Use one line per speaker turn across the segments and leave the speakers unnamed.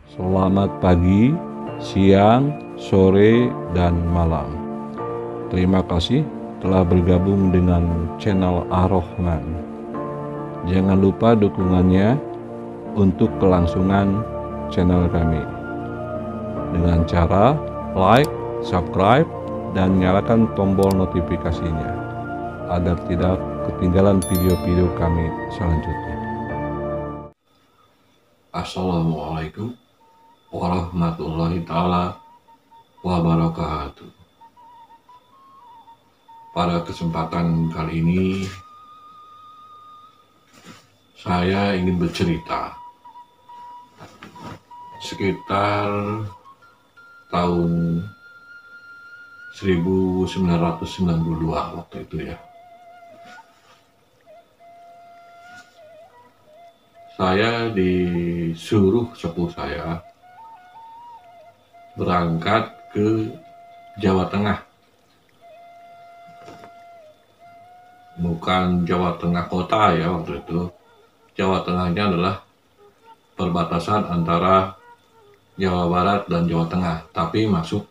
Selamat pagi, siang, sore, dan malam. Terima kasih telah bergabung dengan channel Ar-Rahman. Jangan lupa dukungannya untuk kelangsungan channel kami dengan cara like, subscribe, dan nyalakan tombol notifikasinya agar tidak ketinggalan video-video kami selanjutnya. Assalamualaikum warahmatullahi ta'ala wabarakatuh. Pada kesempatan kali ini saya ingin bercerita sekitar tahun 1992 waktu itu ya. Saya disuruh sepuh saya berangkat ke Jawa Tengah. Bukan Jawa Tengah kota ya waktu itu. Jawa Tengahnya adalah perbatasan antara Jawa Barat dan Jawa Tengah, tapi masuk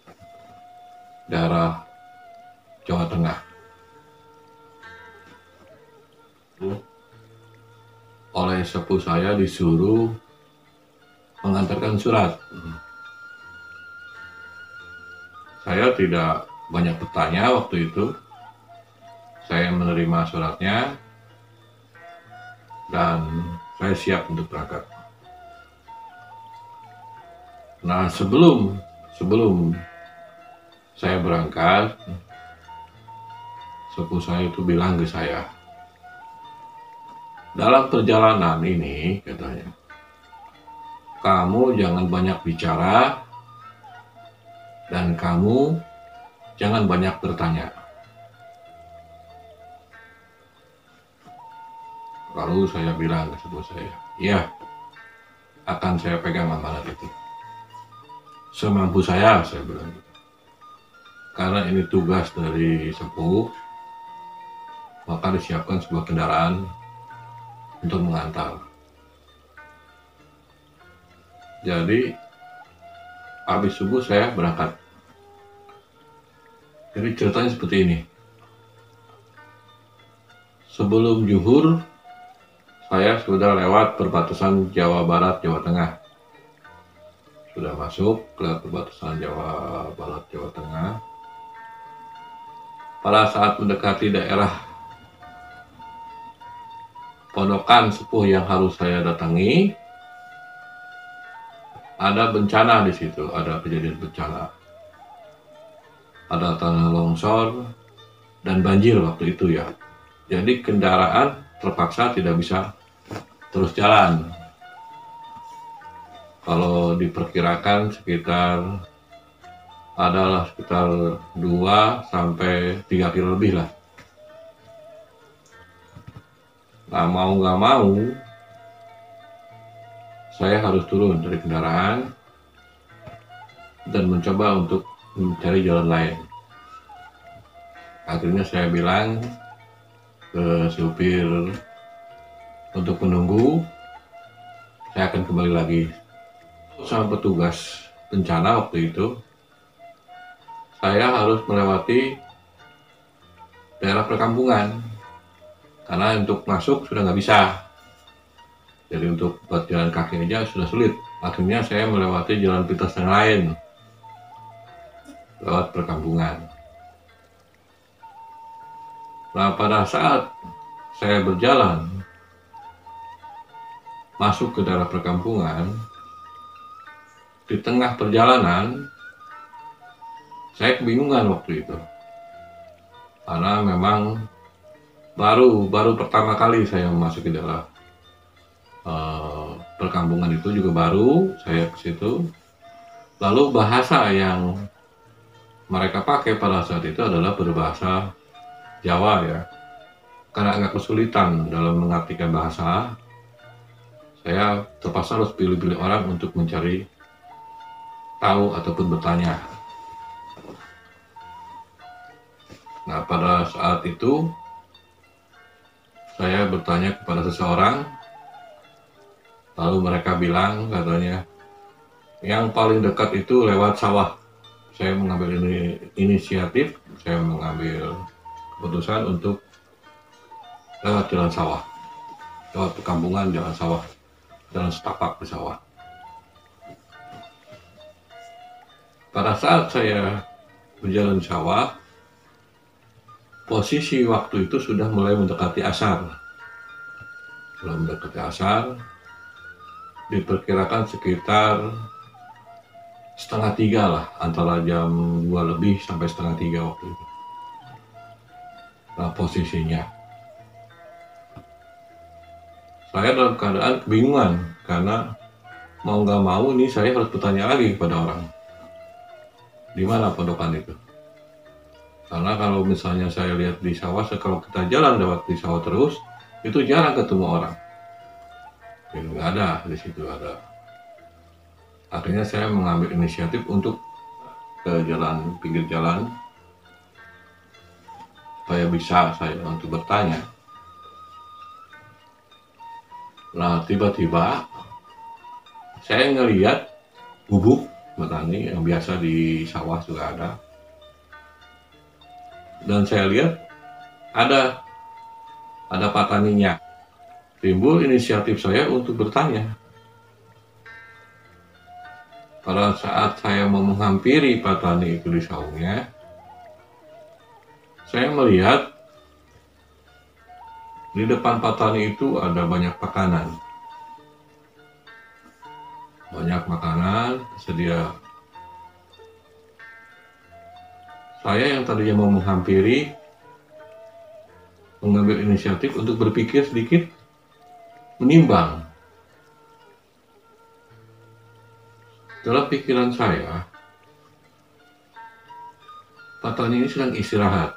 daerah Jawa Tengah. Oleh sepuh saya disuruh mengantarkan surat. Saya tidak banyak bertanya waktu itu. Saya menerima suratnya dan saya siap untuk berangkat. Nah, sebelum saya berangkat, sepuh saya itu bilang ke saya, dalam perjalanan ini, katanya, kamu jangan banyak bicara dan kamu jangan banyak bertanya. Lalu saya bilang ke sepuh saya, iya, akan saya pegang amanat itu. Semampu saya bilang gitu. Karena ini tugas dari sepuh, maka disiapkan sebuah kendaraan untuk mengantar. Jadi habis subuh saya berangkat. Jadi ceritanya seperti ini. Sebelum zuhur saya sudah lewat perbatasan Jawa Barat Jawa Tengah. Sudah masuk ke perbatasan Jawa Barat Jawa Tengah. Pada saat mendekati daerah pondokan sepuh yang harus saya datangi, ada bencana di situ, ada kejadian bencana. Ada tanah longsor dan banjir waktu itu ya. Jadi kendaraan terpaksa tidak bisa terus jalan. Kalau diperkirakan sekitar 2 sampai 3 kilo lebih lah. Nah, mau nggak mau, saya harus turun dari kendaraan dan mencoba untuk mencari jalan lain. Akhirnya saya bilang ke supir untuk menunggu, saya akan kembali lagi. Sama petugas bencana waktu itu, saya harus melewati daerah perkampungan. Karena untuk masuk sudah nggak bisa. Jadi untuk buat jalan kaki aja sudah sulit. Akhirnya saya melewati jalan pintas yang lain. Lewat perkampungan. Nah, pada saat saya berjalan masuk ke daerah perkampungan, di tengah perjalanan saya kebingungan waktu itu. Karena memang baru pertama kali saya memasuki daerah perkampungan itu juga baru saya ke situ. Lalu bahasa yang mereka pakai pada saat itu adalah berbahasa Jawa ya. Karena agak kesulitan dalam mengartikan bahasa, saya terpaksa harus pilih-pilih orang untuk mencari tahu ataupun bertanya. Nah, pada saat itu saya bertanya kepada seseorang, lalu mereka bilang katanya, Yang paling dekat itu lewat sawah. Saya mengambil inisiatif, saya mengambil keputusan untuk lewat jalan sawah, lewat perkampungan, jalan sawah, jalan setapak di sawah. Pada saat saya berjalan di sawah, posisi waktu itu sudah mulai mendekati asar. Belum mendekati asar, diperkirakan sekitar setengah 3 lah, antara jam 2 lebih sampai setengah 3 waktu itu. Nah, posisinya saya dalam keadaan kebingungan, karena mau nggak mau ini saya harus bertanya lagi kepada orang, di mana pondokan itu. Karena kalau misalnya saya lihat di sawah, kalau kita jalan lewat di sawah terus, itu jarang ketemu orang. Ya, nggak ada di situ ada. Akhirnya saya mengambil inisiatif untuk ke jalan, pinggir jalan, supaya bisa saya untuk bertanya. Nah, tiba-tiba saya ngelihat bubuk petani yang biasa di sawah juga ada. Dan saya lihat ada petaninya. Timbul inisiatif saya untuk bertanya. Pada saat saya mau menghampiri petani itu di saungnya, saya melihat di depan petani itu ada banyak makanan. Banyak makanan tersedia. Saya yang tadinya mau menghampiri, mengambil inisiatif untuk berpikir sedikit, menimbang. Dalam pikiran saya, petani ini sedang istirahat.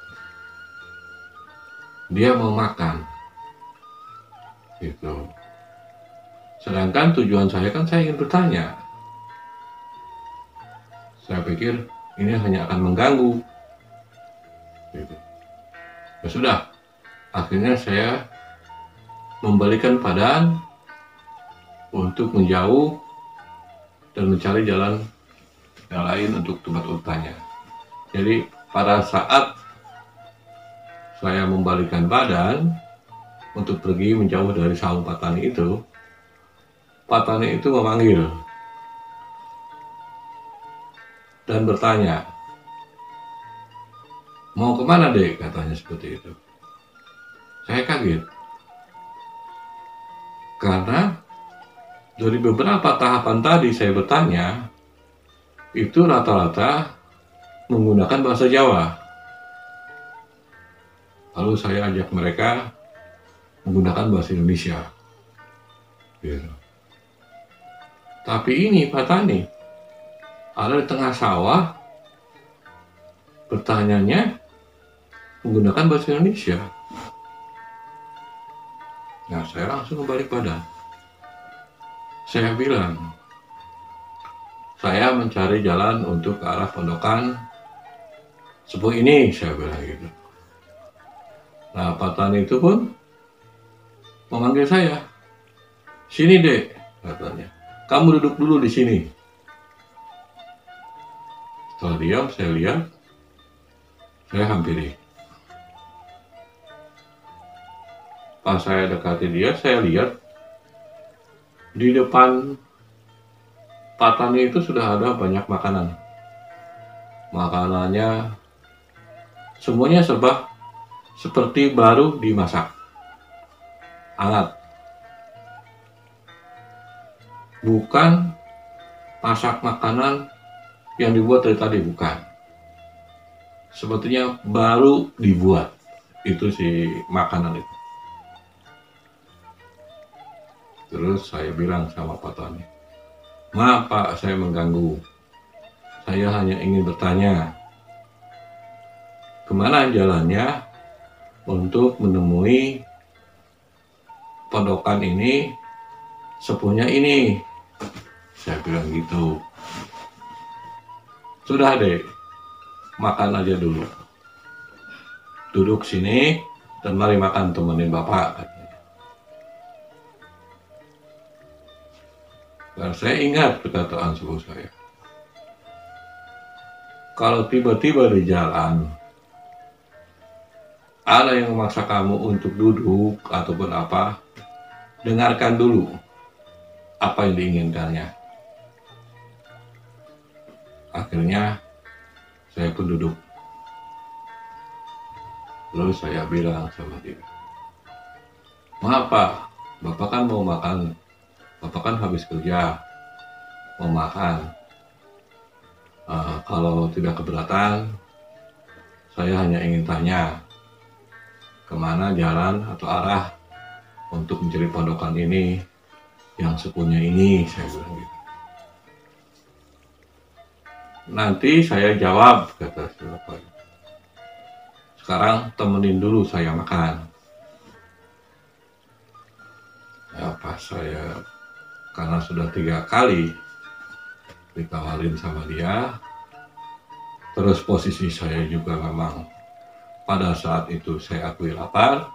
Dia mau makan. Gitu. Sedangkan tujuan saya kan saya ingin bertanya. Saya pikir ini hanya akan mengganggu. Gitu. Ya sudah, akhirnya saya membalikan badan untuk menjauh dan mencari jalan yang lain untuk tempat bertanya. Jadi pada saat saya membalikan badan untuk pergi menjauh dari saung petani itu memanggil dan bertanya, "Mau kemana, Dek?" katanya seperti itu. Saya kaget, karena dari beberapa tahapan tadi saya bertanya, itu rata-rata menggunakan bahasa Jawa. Lalu saya ajak mereka menggunakan bahasa Indonesia. Gitu. Tapi ini petani ada di tengah sawah, bertanyanya menggunakan bahasa Indonesia. Nah, saya langsung kembali badan. Saya bilang, saya mencari jalan untuk ke arah pondokan sepuh ini, saya bilang gitu. Nah, petani itu pun memanggil saya. "Sini, Dek," katanya. "Kamu duduk dulu di sini." Setelah diam, saya lihat, saya hampiri. Pas saya dekati dia, saya lihat di depan petani itu sudah ada banyak makanan. Makanannya semuanya serba seperti baru dimasak, hangat. Bukan masak makanan yang dibuat dari tadi, bukan. Sepertinya baru dibuat itu si makanan itu. Terus saya bilang sama petani, "Maaf Pak, saya mengganggu. Saya hanya ingin bertanya, kemana jalannya untuk menemui pondokan ini, sepuhnya ini?" Saya bilang gitu. "Sudah, Dek, makan aja dulu. Duduk sini dan mari makan, temenin Bapak." Dan saya ingat perkataan suku saya. Kalau tiba-tiba di jalan ada yang memaksa kamu untuk duduk ataupun apa, dengarkan dulu apa yang diinginkannya. Akhirnya saya pun duduk. Lalu saya bilang sama dia, "Maaf Pak, Bapak kan mau makan, Bapak kan habis kerja, mau makan. Kalau tidak keberatan, saya hanya ingin tanya, kemana jalan atau arah untuk mencari pondokan ini yang sepunya ini," saya bilang gitu. "Nanti saya jawab," kata si bapak. "Sekarang temenin dulu saya makan." Ya pas saya, karena sudah 3 kali ditawarin sama dia, terus posisi saya juga memang pada saat itu saya akui lapar,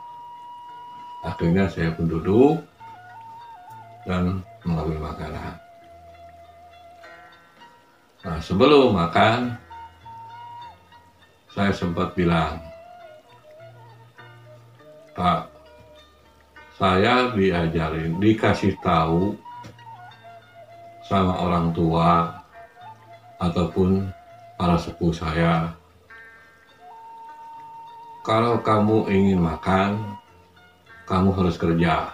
akhirnya saya pun duduk dan mengambil makanan. Nah, sebelum makan, saya sempat bilang, "Pak, saya diajarin, dikasih tahu sama orang tua ataupun para sepuh saya, kalau kamu ingin makan, kamu harus kerja.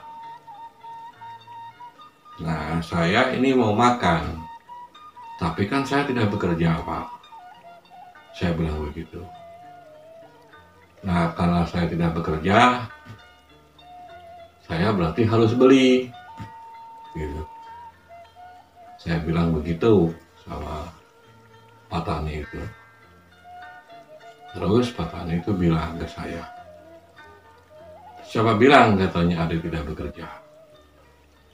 Nah, saya ini mau makan, tapi kan saya tidak bekerja, Pak." Saya bilang begitu. "Nah, karena saya tidak bekerja, saya berarti harus beli." Gitu. Saya bilang begitu sama Pak Tani itu. Terus Pak Tani itu bilang ke saya, "Siapa bilang katanya Adek tidak bekerja?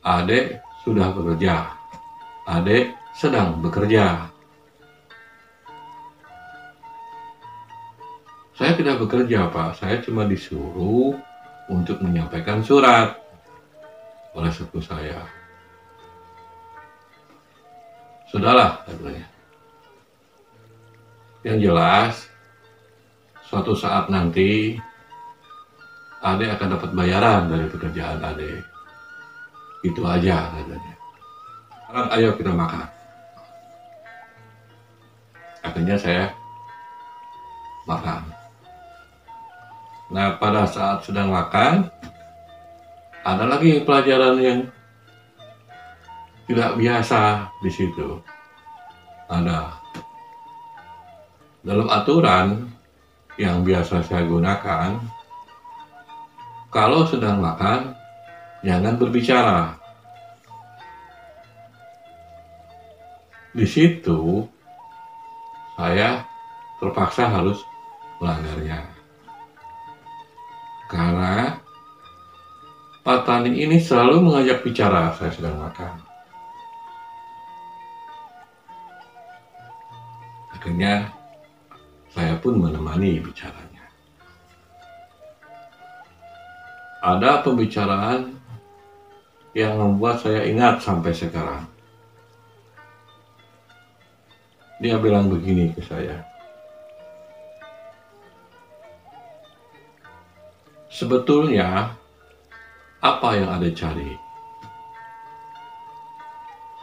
Adek sudah bekerja. Adek sedang bekerja." "Saya tidak bekerja Pak, saya cuma disuruh untuk menyampaikan surat oleh sepupu saya." "Sudahlah," katanya. "Yang jelas, suatu saat nanti Adek akan dapat bayaran dari pekerjaan Adek. Itu aja," katanya. "Sekarang ayo kita makan." Akhirnya saya makan. Nah, pada saat sedang makan, ada lagi pelajaran yang tidak biasa di situ. Ada dalam aturan yang biasa saya gunakan, kalau sedang makan, jangan berbicara. Di situ, saya terpaksa harus melanggarnya. Karena Pak Tani ini selalu mengajak bicara saya sedang makan. Akhirnya, saya pun menemani bicaranya. Ada pembicaraan yang membuat saya ingat sampai sekarang. Dia bilang begini ke saya, "Sebetulnya apa yang Ade cari?"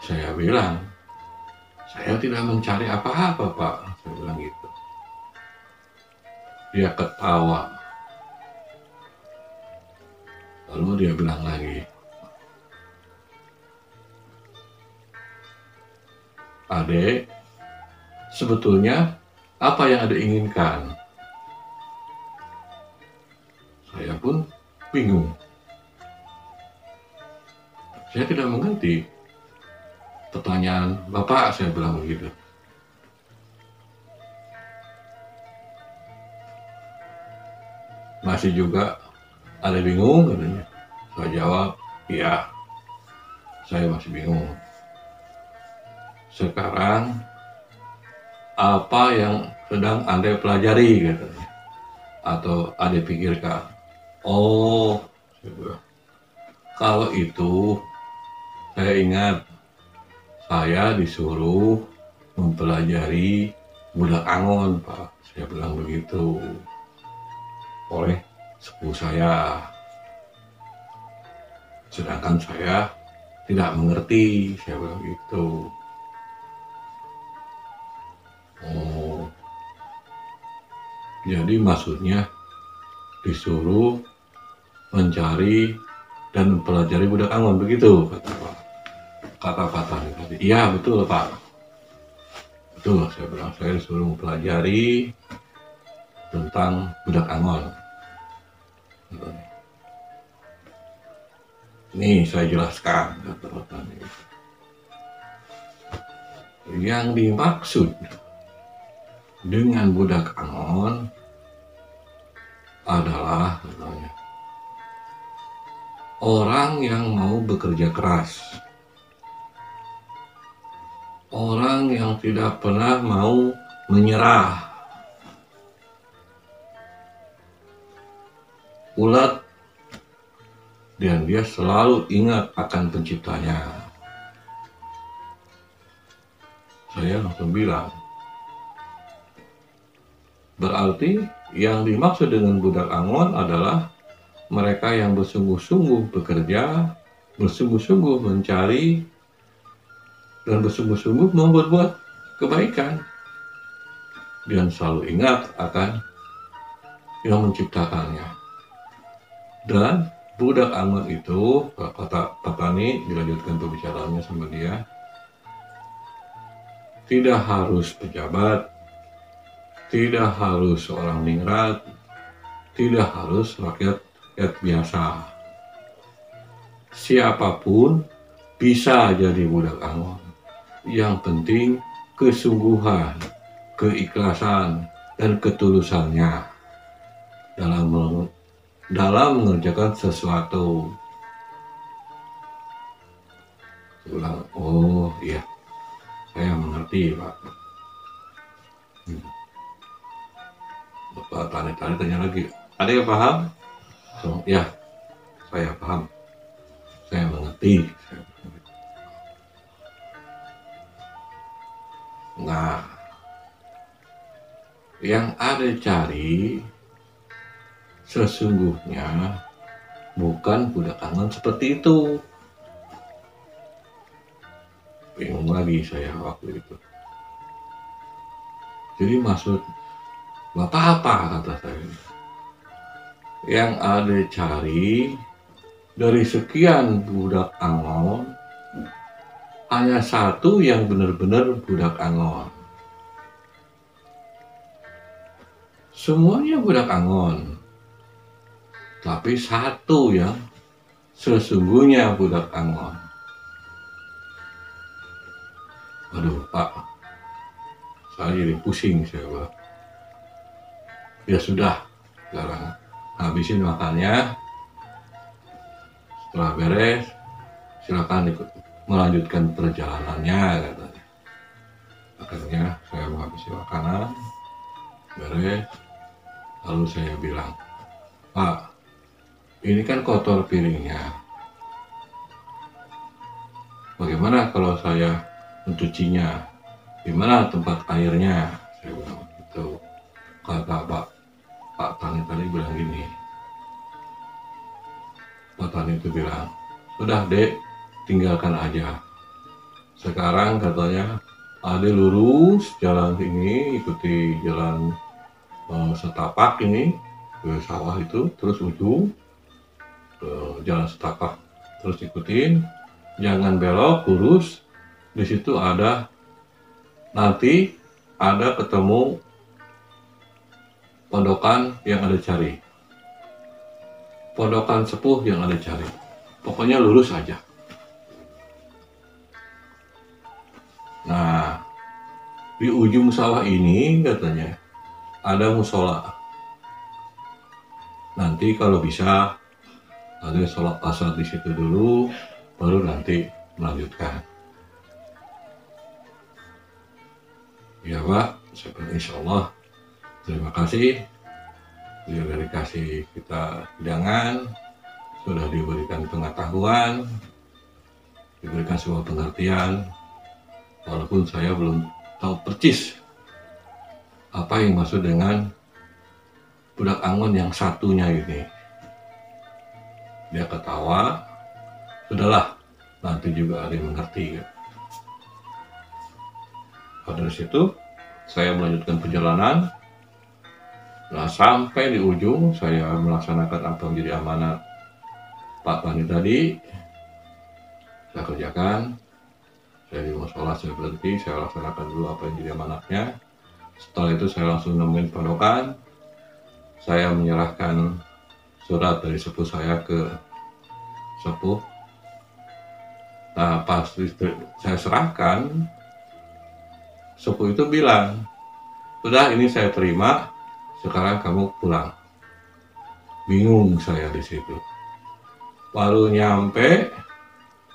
Saya bilang, "Saya tidak mencari apa-apa Pak," saya bilang gitu. Dia ketawa. Lalu dia bilang lagi, "Adek, sebetulnya apa yang Adek inginkan?" Saya pun bingung. Saya tidak mengerti pertanyaan Bapak, saya bilang begitu. "Masih juga ada bingung?" katanya. Saya jawab, "Iya, saya masih bingung. Sekarang apa yang sedang Anda pelajari?" katanya. "Atau Anda pikirkan?" "Oh," saya bilang, "kalau itu saya ingat saya disuruh mempelajari budak angon, Pak. Saya bilang begitu oleh sepupu saya. Sedangkan saya tidak mengerti, saya bilang gitu. Oh, jadi maksudnya disuruh mencari dan mempelajari budak angon, begitu kata Pak Tani tadi. Iya betul Pak, betul, saya bilang saya disuruh mempelajari tentang budak angon. Ini saya jelaskan, kata Pak Tani. Yang dimaksud dengan budak angon adalah katanya, orang yang mau bekerja keras, orang yang tidak pernah mau menyerah, ulat, dan dia selalu ingat akan penciptanya. Saya langsung bilang, berarti yang dimaksud dengan budak angon adalah mereka yang bersungguh-sungguh bekerja, bersungguh-sungguh mencari, dan bersungguh-sungguh membuat kebaikan, dan selalu ingat akan yang menciptakannya. Dan budak angon itu, kata Pak Tani, dilanjutkan pembicaraannya sama dia, tidak harus pejabat, tidak harus seorang ningrat, tidak harus rakyat biasa. Siapapun bisa jadi budak angon. Yang penting kesungguhan, keikhlasan, dan ketulusannya dalam mengerjakan sesuatu. Saya bilang, oh iya, saya mengerti Pak. Bapak tanya lagi, ada yang paham? So, ya, saya paham, saya mengerti. Nah, yang ada cari sesungguhnya bukan budak angon seperti itu. Bingung lagi saya waktu itu. Jadi maksud Bapak apa, kata saya. Yang ada cari dari sekian budak angon, hanya satu yang benar-benar budak angon. Semuanya budak angon, tapi satu yang sesungguhnya budak angon. Aduh Pak, saya jadi pusing, saya bilang. Ya sudah, sekarang habisin makannya. Setelah beres, silakan ikut melanjutkan perjalanannya, katanya. Akhirnya saya menghabisi makanan, beres. Lalu saya bilang, Pak, ini kan kotor piringnya. Bagaimana kalau saya mencucinya? Di mana tempat airnya? Saya bilang gitu. Kata Pak Tani tadi bilang gini. Pak Tani itu bilang, sudah Dek, tinggalkan aja. Sekarang katanya, Ade lurus jalan ini, ikuti jalan setapak ini ke sawah itu, terus ujung ke jalan setapak, terus ikutin, jangan belok, lurus. Di situ nanti ada ketemu pondokan yang ada cari, pondokan sepuh yang ada cari. Pokoknya lurus aja. Nah, di ujung sawah ini katanya ada musola. Nanti kalau bisa ada sholat asar di situ dulu, baru nanti melanjutkan. Ya Pak, insya Allah. Terima kasih. Sudah dikasih kita hidangan, sudah diberikan pengetahuan, diberikan sebuah pengertian. walaupun saya belum tahu percis apa yang maksud dengan budak Angon yang satunya ini. Dia ketawa, sudahlah, nanti juga ada yang mengerti. Dari situ saya melanjutkan perjalanan. Nah, sampai di ujung saya melaksanakan apa yang menjadi amanat Pak Tani tadi. Saya kerjakan. Saya di musola, saya berhenti, saya laksanakan dulu apa yang jadi amanatnya. Setelah itu saya langsung nemuin pondokan. Saya menyerahkan surat dari sepuh saya ke sepuh. Nah, pas saya serahkan, sepuh itu bilang, "Sudah, ini saya terima, sekarang kamu pulang." Bingung saya di situ. Baru nyampe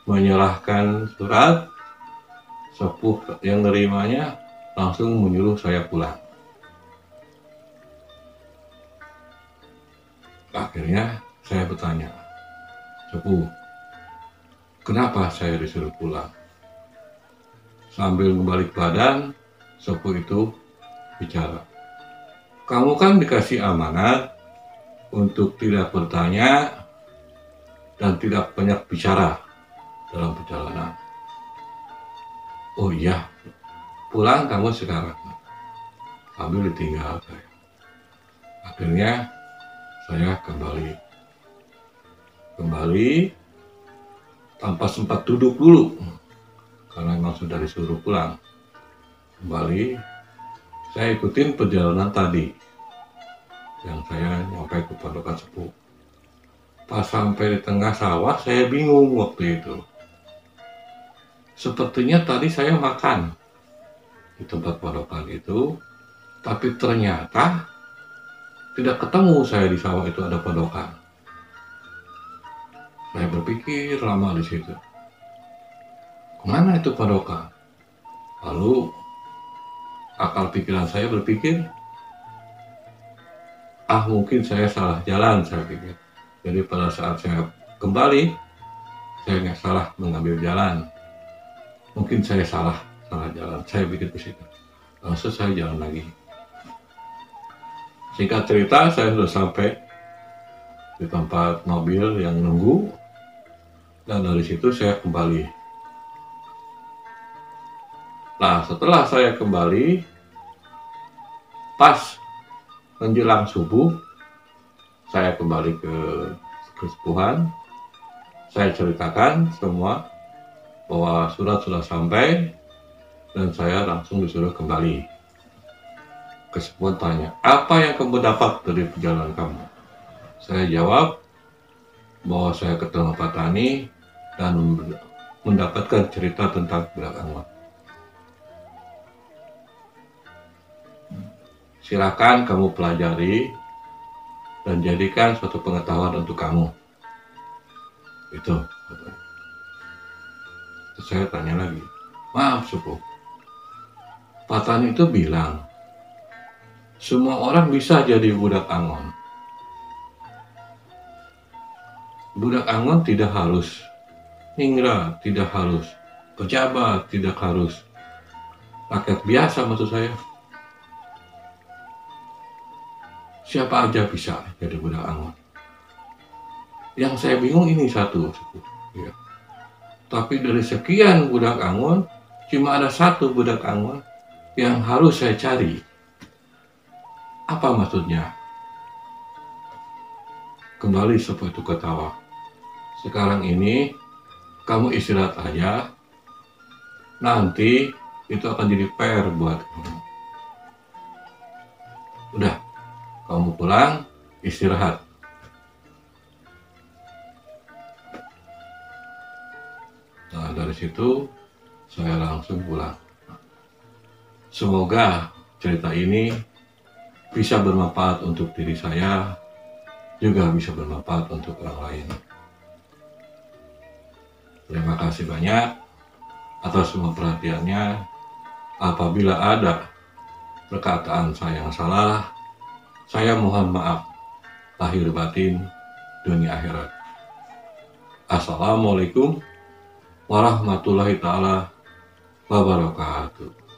menyerahkan surat, sepuh yang nerimanya langsung menyuruh saya pulang. Akhirnya saya bertanya, "Sepuh, kenapa saya disuruh pulang?" Sambil membalik badan, sepuh itu bicara, "Kamu kan dikasih amanat untuk tidak bertanya dan tidak banyak bicara dalam perjalanan. Oh iya, pulang kamu sekarang." Sambil ditinggal saya. Akhirnya saya kembali tanpa sempat duduk dulu karena memang sudah disuruh pulang. Kembali, saya ikutin perjalanan tadi yang saya nyampe ke pondokan sepuh. Pas sampai di tengah sawah, saya bingung waktu itu. Sepertinya tadi saya makan di tempat pondokan itu, tapi ternyata tidak ketemu saya di sawah itu ada pondokan. Saya berpikir lama di situ. Kemana itu pondokan? Lalu akal pikiran saya berpikir, mungkin saya salah jalan, saya pikir. Jadi pada saat saya kembali, saya nggak salah mengambil jalan. Mungkin saya salah jalan, saya pikir ke situ. Langsung saya jalan lagi. Singkat cerita, saya sudah sampai di tempat mobil yang nunggu, dan dari situ saya kembali. Nah, setelah saya kembali, pas menjelang subuh, saya kembali ke kesepuhan. Saya ceritakan semua bahwa surat sudah sampai dan saya langsung disuruh kembali. Kesepuhan tanya, "Apa yang kamu dapat dari perjalanan kamu?" Saya jawab bahwa saya ketemu Pak Tani dan mendapatkan cerita tentang budak Angon. Silakan kamu pelajari dan jadikan suatu pengetahuan untuk kamu. Itu. Terus saya tanya lagi, "Maaf sepuh, Pak Tani itu bilang semua orang bisa jadi budak Angon. Budak Angon tidak harus ningrat, tidak harus pejabat, tidak harus rakyat biasa, maksud saya. Siapa aja bisa jadi budak Angon." Yang saya bingung ini satu, ya. Tapi dari sekian budak Angon, cuma ada satu budak Angon yang harus saya cari. Apa maksudnya? Kembali sepuh itu ketawa. "Sekarang ini kamu istirahat aja, nanti itu akan jadi PR buat kamu. Udah, kamu pulang, istirahat." Nah, dari situ saya langsung pulang. Semoga cerita ini bisa bermanfaat untuk diri saya, juga bisa bermanfaat untuk orang lain. Terima kasih banyak atas semua perhatiannya. Apabila ada perkataan saya yang salah, saya mohon maaf lahir batin dunia akhirat. Assalamualaikum warahmatullahi ta'ala wabarakatuh.